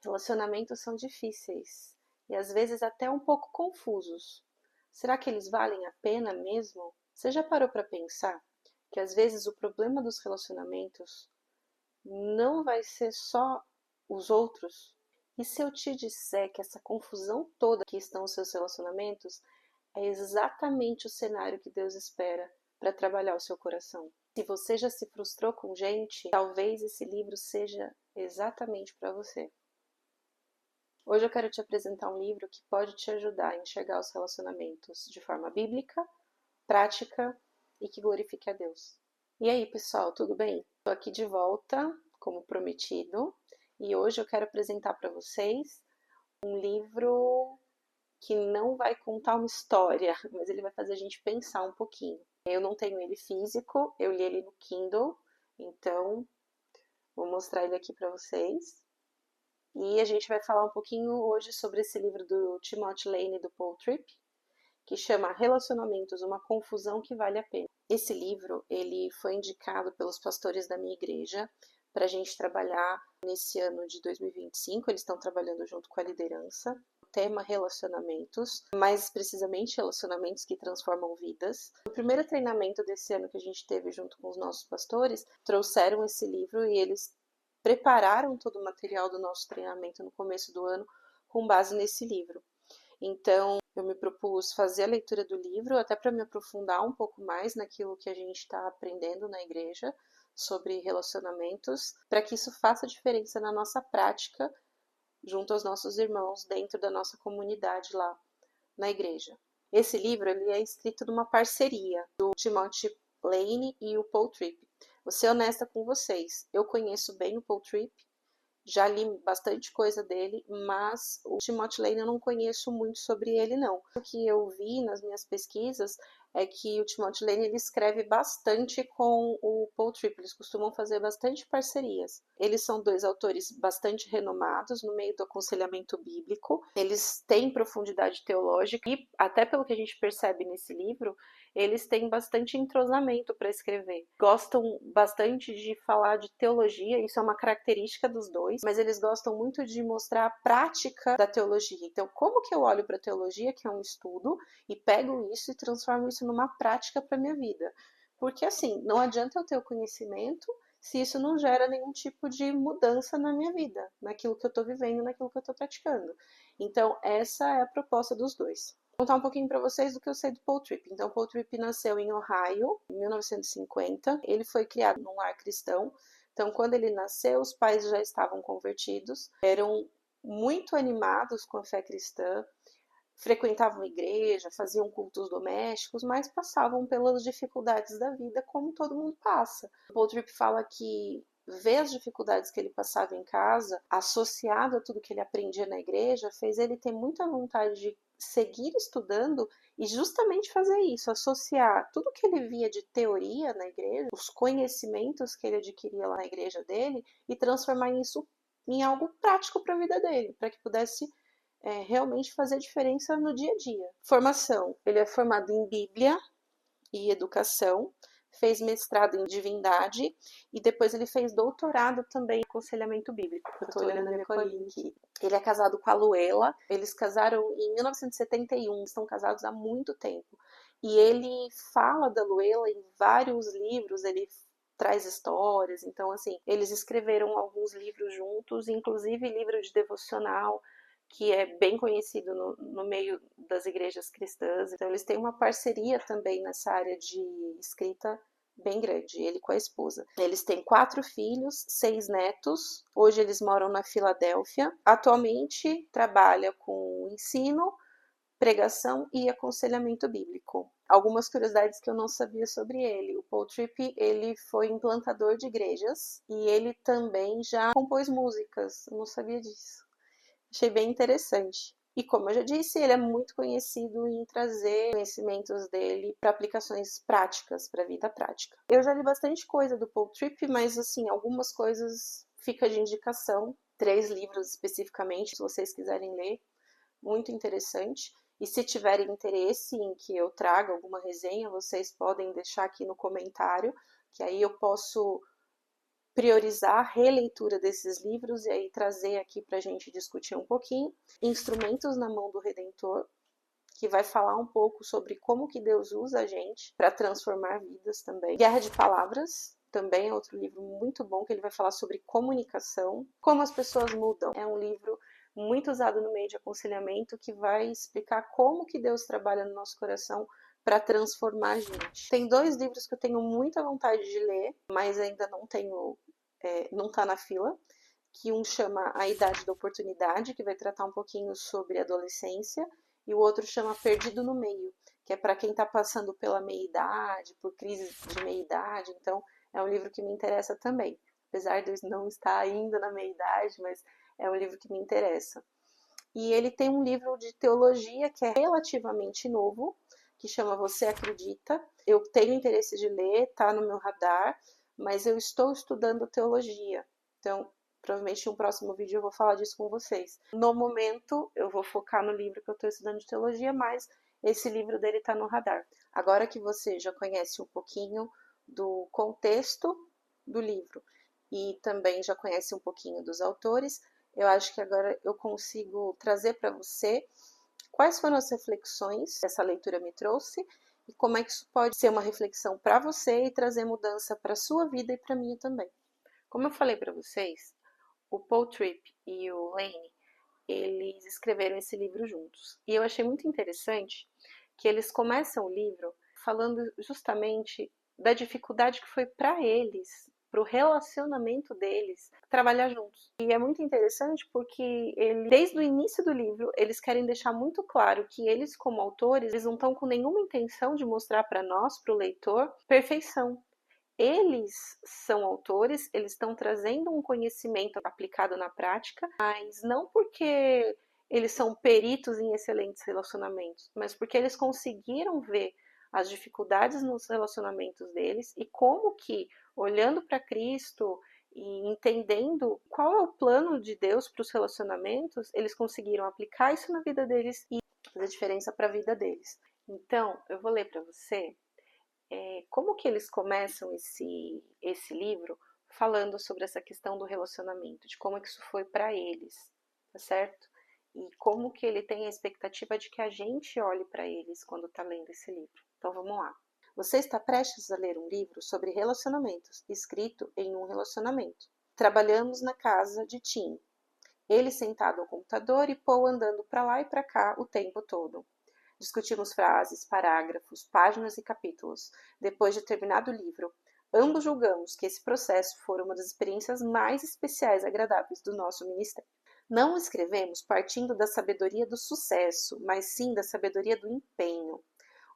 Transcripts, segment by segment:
Relacionamentos são difíceis e às vezes até um pouco confusos. Será que eles valem a pena mesmo? Você já parou para pensar que às vezes o problema dos relacionamentos não vai ser só os outros? E se eu te disser que essa confusão toda que estão os seus relacionamentos é exatamente o cenário que Deus espera para trabalhar o seu coração? Se você já se frustrou com gente, talvez esse livro seja exatamente para você. Hoje eu quero te apresentar um livro que pode te ajudar a enxergar os relacionamentos de forma bíblica, prática e que glorifique a Deus. E aí, pessoal, tudo bem? Estou aqui de volta, como prometido, e hoje eu quero apresentar para vocês um livro que não vai contar uma história, mas ele vai fazer a gente pensar um pouquinho. Eu não tenho ele físico, eu li ele no Kindle, então vou mostrar ele aqui para vocês. E a gente vai falar um pouquinho hoje sobre esse livro do Timothy Lane e do Paul Tripp, que chama Relacionamentos, uma confusão que vale a pena. Esse livro, ele foi indicado pelos pastores da minha igreja para a gente trabalhar nesse ano de 2025, eles estão trabalhando junto com a liderança. O tema relacionamentos, mais precisamente relacionamentos que transformam vidas. No primeiro treinamento desse ano que a gente teve junto com os nossos pastores, trouxeram esse livro e eles prepararam todo o material do nosso treinamento no começo do ano com base nesse livro. Então, eu me propus fazer a leitura do livro, até para me aprofundar um pouco mais naquilo que a gente está aprendendo na igreja sobre relacionamentos, para que isso faça diferença na nossa prática junto aos nossos irmãos dentro da nossa comunidade lá na igreja. Esse livro ele é escrito numa parceria do Timothy Lane e o Paul Tripp. Vou ser honesta com vocês, eu conheço bem o Paul Tripp, já li bastante coisa dele, mas o Timothy Lane eu não conheço muito sobre ele não. O que eu vi nas minhas pesquisas é que o Timothy Lane ele escreve bastante com o Paul Tripp, eles costumam fazer bastante parcerias. Eles são dois autores bastante renomados no meio do aconselhamento bíblico, eles têm profundidade teológica e até pelo que a gente percebe nesse livro, eles têm bastante entrosamento para escrever. Gostam bastante de falar de teologia, isso é uma característica dos dois, mas eles gostam muito de mostrar a prática da teologia. Então, como que eu olho para a teologia, que é um estudo, e pego isso e transformo isso numa prática para minha vida? Porque assim, não adianta eu ter o conhecimento se isso não gera nenhum tipo de mudança na minha vida, naquilo que eu estou vivendo, naquilo que eu estou praticando. Então, essa é a proposta dos dois. Vou contar um pouquinho para vocês do que eu sei do Paul Tripp. Então, Paul Tripp nasceu em Ohio, em 1950. Ele foi criado num lar cristão. Então, quando ele nasceu, os pais já estavam convertidos, eram muito animados com a fé cristã, frequentavam a igreja, faziam cultos domésticos, mas passavam pelas dificuldades da vida, como todo mundo passa. O Paul Tripp fala que ver as dificuldades que ele passava em casa, associado a tudo que ele aprendia na igreja, fez ele ter muita vontade de seguir estudando e justamente fazer isso, associar tudo que ele via de teoria na igreja, os conhecimentos que ele adquiria lá na igreja dele e transformar isso em algo prático para a vida dele, para que pudesse realmente fazer diferença no dia a dia. Formação, ele é formado em Bíblia e Educação, fez mestrado em Divindade e depois ele fez doutorado também em Aconselhamento Bíblico. Eu tô olhando a minha colinha aqui. Ele é casado com a Luela, eles casaram em 1971, estão casados há muito tempo. E ele fala da Luela em vários livros, ele traz histórias, então assim, eles escreveram alguns livros juntos, inclusive livro de devocional, que é bem conhecido no meio das igrejas cristãs. Então, eles têm uma parceria também nessa área de escrita bem grande, ele com a esposa. Eles têm 4 filhos, 6 netos. Hoje eles moram na Filadélfia. Atualmente trabalha com ensino, pregação e aconselhamento bíblico. Algumas curiosidades que eu não sabia sobre ele. O Paul Tripp, ele foi implantador de igrejas e ele também já compôs músicas. Eu não sabia disso. Achei bem interessante. E como eu já disse, ele é muito conhecido em trazer conhecimentos dele para aplicações práticas, para a vida prática. Eu já li bastante coisa do Paul Tripp, mas assim, algumas coisas fica de indicação. 3 livros especificamente, se vocês quiserem ler. Muito interessante. E se tiverem interesse em que eu traga alguma resenha, vocês podem deixar aqui no comentário, que aí eu posso priorizar a releitura desses livros e aí trazer aqui para a gente discutir um pouquinho. Instrumentos na Mão do Redentor, que vai falar um pouco sobre como que Deus usa a gente para transformar vidas também. Guerra de Palavras, também é outro livro muito bom, que ele vai falar sobre comunicação, como as pessoas mudam. É um livro muito usado no meio de aconselhamento, que vai explicar como que Deus trabalha no nosso coração para transformar a gente. Tem 2 livros que eu tenho muita vontade de ler, mas ainda não tenho, não está na fila, que um chama A Idade da Oportunidade, que vai tratar um pouquinho sobre adolescência, e o outro chama Perdido no Meio, que é para quem está passando pela meia-idade, por crise de meia-idade. Então, é um livro que me interessa também. Apesar de eu não estar ainda na meia-idade, mas é um livro que me interessa. E ele tem um livro de teologia que é relativamente novo, que chama Você Acredita? Eu tenho interesse de ler, está no meu radar, mas eu estou estudando teologia. Então, provavelmente em um próximo vídeo eu vou falar disso com vocês. No momento, eu vou focar no livro que eu estou estudando de teologia, mas esse livro dele está no radar. Agora que você já conhece um pouquinho do contexto do livro e também já conhece um pouquinho dos autores, eu acho que agora eu consigo trazer para você quais foram as reflexões que essa leitura me trouxe e como é que isso pode ser uma reflexão para você e trazer mudança para a sua vida e para a minha também. Como eu falei para vocês, o Paul Tripp e o Lane, eles escreveram esse livro juntos. E eu achei muito interessante que eles começam o livro falando justamente da dificuldade que foi para eles, para o relacionamento deles, trabalhar juntos. E é muito interessante porque desde o início do livro, eles querem deixar muito claro que eles, como autores, eles não estão com nenhuma intenção de mostrar para nós, para o leitor, perfeição. Eles são autores, eles estão trazendo um conhecimento aplicado na prática, mas não porque eles são peritos em excelentes relacionamentos, mas porque eles conseguiram ver as dificuldades nos relacionamentos deles e como que, olhando para Cristo e entendendo qual é o plano de Deus para os relacionamentos, eles conseguiram aplicar isso na vida deles e fazer diferença para a vida deles. Então, eu vou ler para você como que eles começam esse livro falando sobre essa questão do relacionamento, de como que isso foi para eles, tá certo? E como que ele tem a expectativa de que a gente olhe para eles quando está lendo esse livro. Então vamos lá. Você está prestes a ler um livro sobre relacionamentos, escrito em um relacionamento. Trabalhamos na casa de Tim. Ele sentado ao computador e Paul andando para lá e para cá o tempo todo. Discutimos frases, parágrafos, páginas e capítulos. Depois de terminado o livro, ambos julgamos que esse processo foi uma das experiências mais especiais e agradáveis do nosso ministério. Não o escrevemos partindo da sabedoria do sucesso, mas sim da sabedoria do empenho.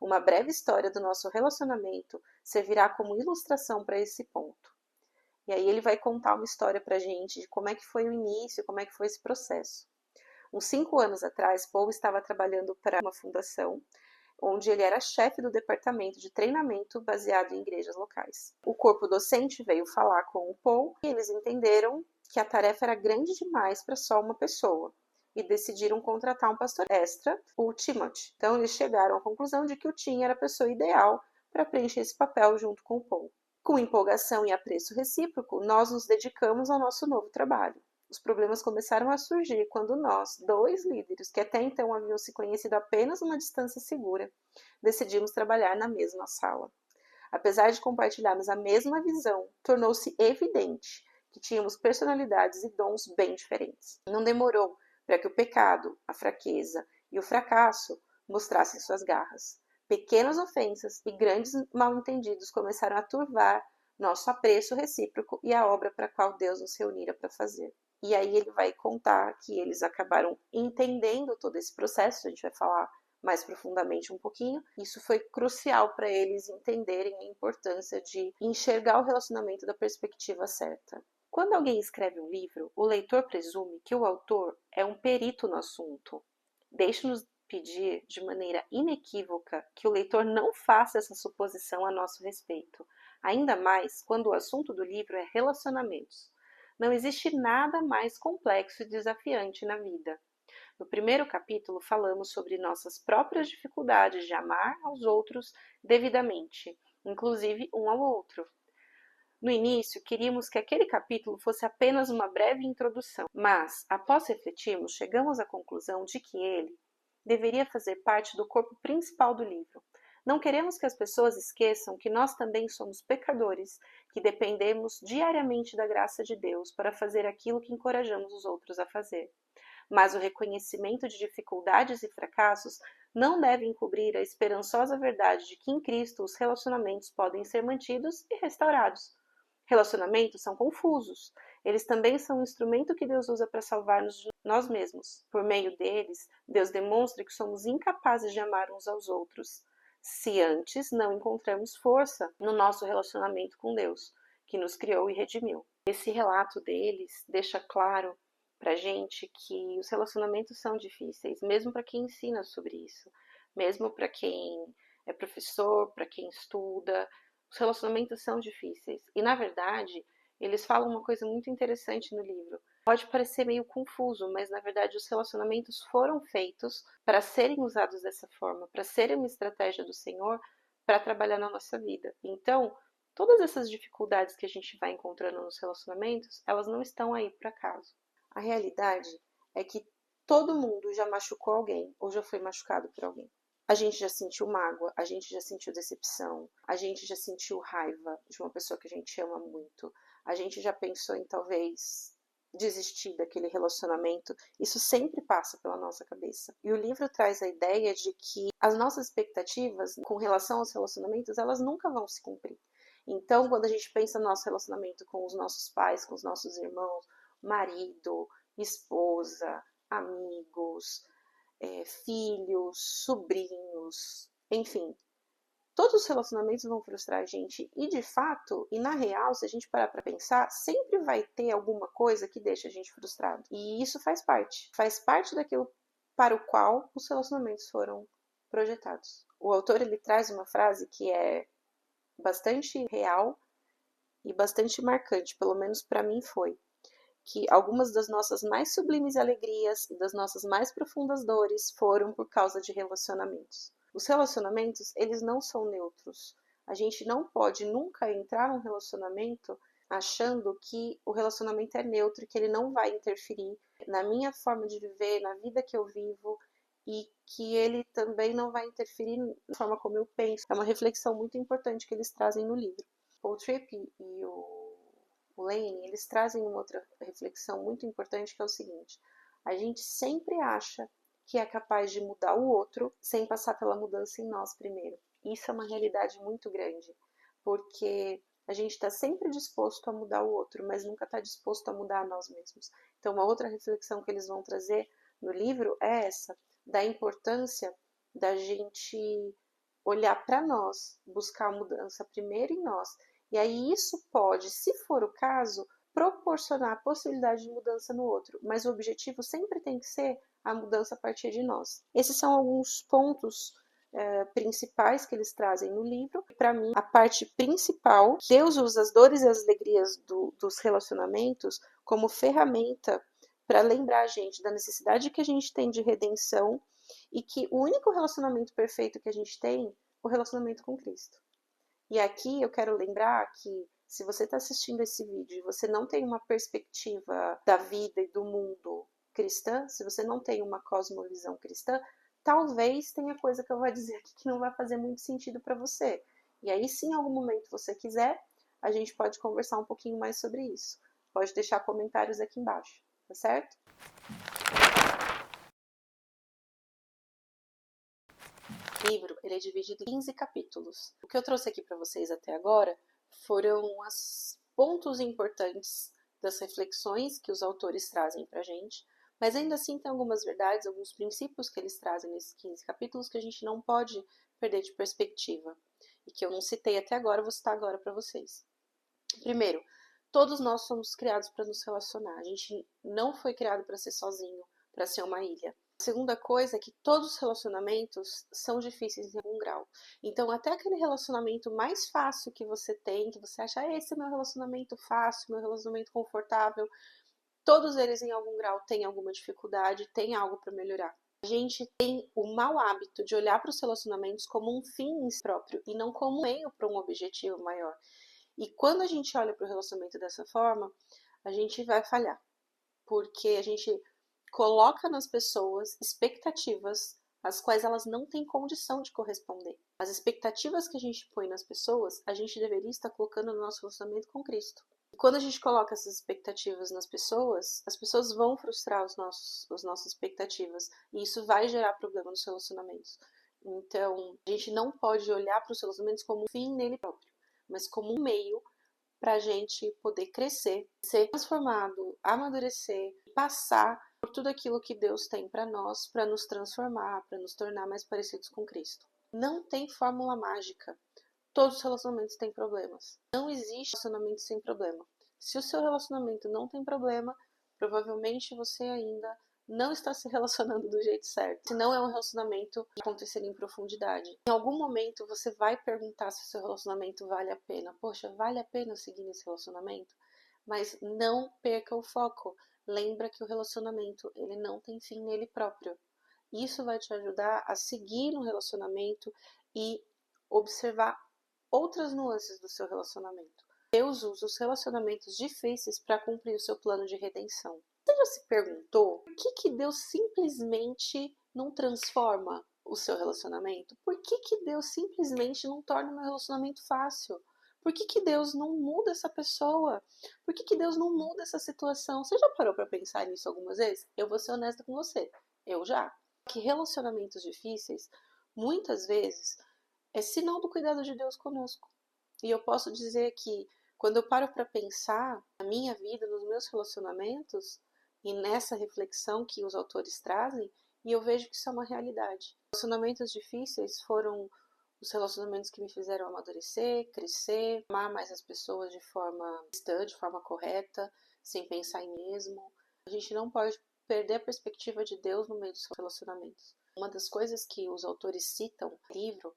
Uma breve história do nosso relacionamento servirá como ilustração para esse ponto. E aí ele vai contar uma história para a gente de como é que foi o início, como é que foi esse processo. Uns 5 anos atrás, Paul estava trabalhando para uma fundação, onde ele era chefe do departamento de treinamento baseado em igrejas locais. O corpo docente veio falar com o Paul e eles entenderam que a tarefa era grande demais para só uma pessoa e decidiram contratar um pastor extra, o Timothy. Então eles chegaram à conclusão de que o Tim era a pessoa ideal para preencher esse papel junto com o Paul. Com empolgação e apreço recíproco, nós nos dedicamos ao nosso novo trabalho. Os problemas começaram a surgir quando nós, 2 líderes, que até então haviam se conhecido apenas uma distância segura, decidimos trabalhar na mesma sala. Apesar de compartilharmos a mesma visão, tornou-se evidente que tínhamos personalidades e dons bem diferentes. Não demorou para que o pecado, a fraqueza e o fracasso mostrassem suas garras. Pequenas ofensas e grandes mal-entendidos começaram a turvar nosso apreço recíproco e a obra para a qual Deus nos reunira para fazer. E aí ele vai contar que eles acabaram entendendo todo esse processo, a gente vai falar mais profundamente um pouquinho. Isso foi crucial para eles entenderem a importância de enxergar o relacionamento da perspectiva certa. Quando alguém escreve um livro, o leitor presume que o autor é um perito no assunto. Deixe-nos pedir de maneira inequívoca que o leitor não faça essa suposição a nosso respeito, ainda mais quando o assunto do livro é relacionamentos. Não existe nada mais complexo e desafiante na vida. No primeiro capítulo, falamos sobre nossas próprias dificuldades de amar aos outros devidamente, inclusive um ao outro. No início, queríamos que aquele capítulo fosse apenas uma breve introdução, mas, após refletirmos, chegamos à conclusão de que ele deveria fazer parte do corpo principal do livro. Não queremos que as pessoas esqueçam que nós também somos pecadores, que dependemos diariamente da graça de Deus para fazer aquilo que encorajamos os outros a fazer. Mas o reconhecimento de dificuldades e fracassos não deve encobrir a esperançosa verdade de que em Cristo os relacionamentos podem ser mantidos e restaurados. Relacionamentos são confusos. Eles também são um instrumento que Deus usa para salvar-nos de nós mesmos. Por meio deles, Deus demonstra que somos incapazes de amar uns aos outros, se antes não encontramos força no nosso relacionamento com Deus, que nos criou e redimiu. Esse relato deles deixa claro pra gente que os relacionamentos são difíceis, mesmo para quem ensina sobre isso, mesmo para quem é professor, para quem estuda, os relacionamentos são difíceis. E na verdade, eles falam uma coisa muito interessante no livro. Pode parecer meio confuso, mas na verdade os relacionamentos foram feitos para serem usados dessa forma, para serem uma estratégia do Senhor para trabalhar na nossa vida. Então, todas essas dificuldades que a gente vai encontrando nos relacionamentos, elas não estão aí por acaso. A realidade é que todo mundo já machucou alguém ou já foi machucado por alguém. A gente já sentiu mágoa, a gente já sentiu decepção, a gente já sentiu raiva de uma pessoa que a gente ama muito, a gente já pensou em talvez desistir daquele relacionamento. Isso sempre passa pela nossa cabeça. E o livro traz a ideia de que as nossas expectativas com relação aos relacionamentos, elas nunca vão se cumprir. Então, quando a gente pensa no nosso relacionamento com os nossos pais, com os nossos irmãos, marido, esposa, amigos, filhos, sobrinhos, enfim. Todos os relacionamentos vão frustrar a gente e, de fato, e na real, se a gente parar para pensar, sempre vai ter alguma coisa que deixa a gente frustrado. E isso faz parte daquilo para o qual os relacionamentos foram projetados. O autor ele traz uma frase que é bastante real e bastante marcante, pelo menos para mim foi, que algumas das nossas mais sublimes alegrias e das nossas mais profundas dores foram por causa de relacionamentos. Os relacionamentos, eles não são neutros. A gente não pode nunca entrar num relacionamento achando que o relacionamento é neutro, que ele não vai interferir na minha forma de viver, na vida que eu vivo, e que ele também não vai interferir na forma como eu penso. É uma reflexão muito importante que eles trazem no livro. Paul Tripp e o Lane, eles trazem uma outra reflexão muito importante, que é o seguinte: a gente sempre acha que é capaz de mudar o outro sem passar pela mudança em nós primeiro. Isso é uma realidade muito grande, porque a gente está sempre disposto a mudar o outro, mas nunca está disposto a mudar a nós mesmos. Então, uma outra reflexão que eles vão trazer no livro é essa, da importância da gente olhar para nós, buscar a mudança primeiro em nós. E aí isso pode, se for o caso, proporcionar a possibilidade de mudança no outro, mas o objetivo sempre tem que ser a mudança a partir de nós. Esses são alguns pontos principais que eles trazem no livro. Para mim, a parte principal, Deus usa as dores e as alegrias dos relacionamentos como ferramenta para lembrar a gente da necessidade que a gente tem de redenção e que o único relacionamento perfeito que a gente tem é o relacionamento com Cristo. E aqui eu quero lembrar que se você está assistindo esse vídeo e você não tem uma perspectiva da vida e do mundo cristã, se você não tem uma cosmovisão cristã, talvez tenha coisa que eu vou dizer aqui que não vai fazer muito sentido para você. E aí, se em algum momento você quiser, a gente pode conversar um pouquinho mais sobre isso. Pode deixar comentários aqui embaixo, tá certo? O livro ele é dividido em 15 capítulos. O que eu trouxe aqui para vocês até agora foram os pontos importantes das reflexões que os autores trazem para a gente, mas ainda assim tem algumas verdades, alguns princípios que eles trazem nesses 15 capítulos que a gente não pode perder de perspectiva e que eu não citei até agora, vou citar agora para vocês. Primeiro, todos nós somos criados para nos relacionar. A gente não foi criado para ser sozinho, para ser uma ilha. A segunda coisa é que todos os relacionamentos são difíceis em algum grau. Então, até aquele relacionamento mais fácil que você tem, que você acha, esse é meu relacionamento fácil, meu relacionamento confortável, todos eles em algum grau têm alguma dificuldade, têm algo para melhorar. A gente tem o mau hábito de olhar para os relacionamentos como um fim em si próprio e não como um meio para um objetivo maior. E quando a gente olha para o relacionamento dessa forma, a gente vai falhar, porque a gente coloca nas pessoas expectativas às quais elas não têm condição de corresponder. As expectativas que a gente põe nas pessoas, a gente deveria estar colocando no nosso relacionamento com Cristo. E quando a gente coloca essas expectativas nas pessoas, as pessoas vão frustrar as nossas expectativas. E isso vai gerar problema nos relacionamentos. Então, a gente não pode olhar para os relacionamentos como um fim nele próprio, mas como um meio para a gente poder crescer, ser transformado, amadurecer, passar por tudo aquilo que Deus tem para nós, para nos transformar, para nos tornar mais parecidos com Cristo. Não tem fórmula mágica. Todos os relacionamentos têm problemas. Não existe relacionamento sem problema. Se o seu relacionamento não tem problema, provavelmente você ainda não está se relacionando do jeito certo. Se não é um relacionamento que acontecer em profundidade. Em algum momento você vai perguntar se o seu relacionamento vale a pena. Poxa, vale a pena seguir nesse relacionamento? Mas não perca o foco. Lembra que o relacionamento, ele não tem fim nele próprio. Isso vai te ajudar a seguir no relacionamento e observar outras nuances do seu relacionamento. Deus usa os relacionamentos difíceis para cumprir o seu plano de redenção. Você já se perguntou por que Deus simplesmente não transforma o seu relacionamento? Por que Deus simplesmente não torna o meu relacionamento fácil? Por que Deus não muda essa pessoa? Por que Deus não muda essa situação? Você já parou para pensar nisso algumas vezes? Eu vou ser honesta com você. Eu já. Que relacionamentos difíceis, muitas vezes, é sinal do cuidado de Deus conosco. E eu posso dizer que quando eu paro para pensar na minha vida, nos meus relacionamentos, e nessa reflexão que os autores trazem, e eu vejo que isso é uma realidade. Relacionamentos difíceis foram os relacionamentos que me fizeram amadurecer, crescer, amar mais as pessoas de forma cristã, de forma correta, sem pensar em mim mesmo. A gente não pode perder a perspectiva de Deus no meio dos relacionamentos. Uma das coisas que os autores citam no livro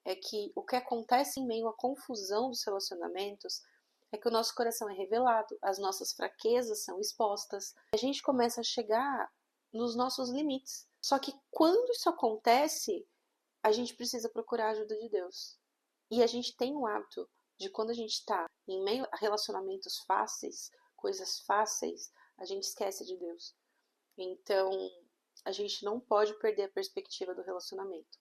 é que o que acontece em meio à confusão dos relacionamentos é que o nosso coração é revelado, as nossas fraquezas são expostas, a gente começa a chegar nos nossos limites. Só que quando isso acontece, a gente precisa procurar a ajuda de Deus. E a gente tem o hábito de, quando a gente está em meio a relacionamentos fáceis, coisas fáceis, a gente esquece de Deus. Então, a gente não pode perder a perspectiva do relacionamento.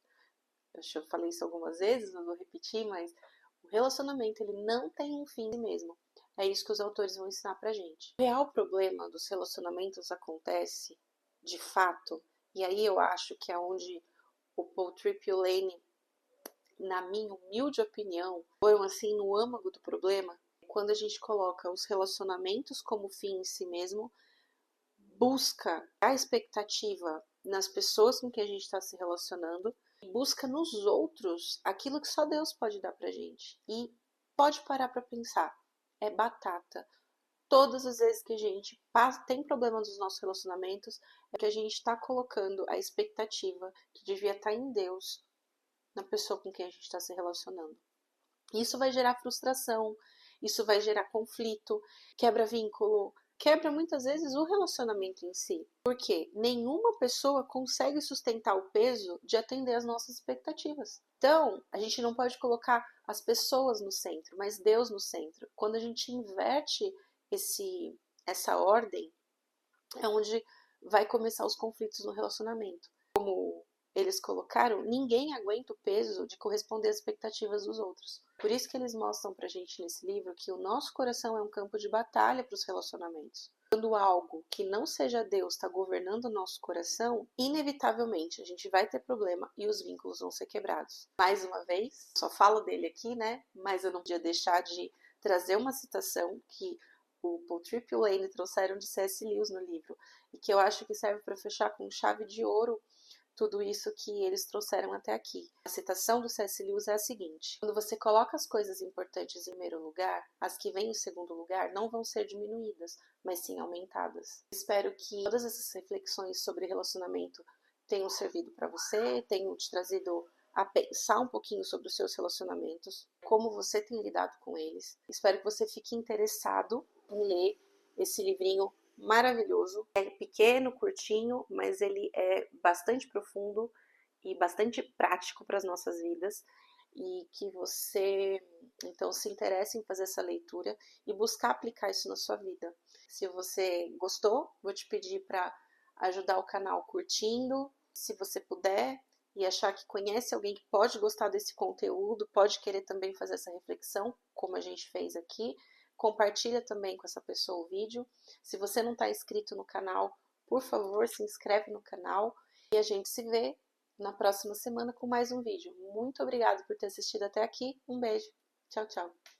Eu falei isso algumas vezes, não vou repetir, mas o relacionamento, ele não tem um fim mesmo. É isso que os autores vão ensinar pra gente. O real problema dos relacionamentos acontece, de fato, e aí eu acho que é onde o Paul Tripp e o Lane, na minha humilde opinião, foram assim no âmago do problema, quando a gente coloca os relacionamentos como fim em si mesmo, busca a expectativa nas pessoas com que a gente está se relacionando, busca nos outros aquilo que só Deus pode dar pra gente. E pode parar pra pensar, é batata. Todas as vezes que a gente tem problemas nos nossos relacionamentos, é que a gente está colocando a expectativa que devia estar em Deus na pessoa com quem a gente está se relacionando. Isso vai gerar frustração, isso vai gerar conflito, quebra vínculo, quebra muitas vezes o relacionamento em si. Porque nenhuma pessoa consegue sustentar o peso de atender às nossas expectativas. Então, a gente não pode colocar as pessoas no centro, mas Deus no centro. Quando a gente inverte essa ordem, é onde vai começar os conflitos no relacionamento. Como eles colocaram, ninguém aguenta o peso de corresponder às expectativas dos outros. Por isso que eles mostram pra gente nesse livro que o nosso coração é um campo de batalha para os relacionamentos. Quando algo que não seja Deus está governando o nosso coração, inevitavelmente a gente vai ter problema e os vínculos vão ser quebrados. Mais uma vez, só falo dele aqui, né? Mas eu não podia deixar de trazer uma citação que o Paul Tripp e o Lane trouxeram de C.S. Lewis no livro, e que eu acho que serve para fechar com chave de ouro tudo isso que eles trouxeram até aqui. A citação do C.S. Lewis é a seguinte: quando você coloca as coisas importantes em primeiro lugar, as que vêm em segundo lugar não vão ser diminuídas, mas sim aumentadas. Espero que todas essas reflexões sobre relacionamento tenham servido para você, tenham te trazido a pensar um pouquinho sobre os seus relacionamentos, como você tem lidado com eles. Espero que você fique interessado em ler esse livrinho maravilhoso. É pequeno, curtinho, mas ele é bastante profundo e bastante prático para as nossas vidas. e que você então se interesse em fazer essa leitura e buscar aplicar isso na sua vida. Se você gostou, vou te pedir para ajudar o canal curtindo, se você puder, e achar que conhece alguém que pode gostar desse conteúdo, pode querer também fazer essa reflexão, como a gente fez aqui, compartilha também com essa pessoa o vídeo. Se você não está inscrito no canal, por favor, se inscreve no canal e a gente se vê na próxima semana com mais um vídeo. Muito obrigada por ter assistido até aqui. Um beijo. Tchau, tchau.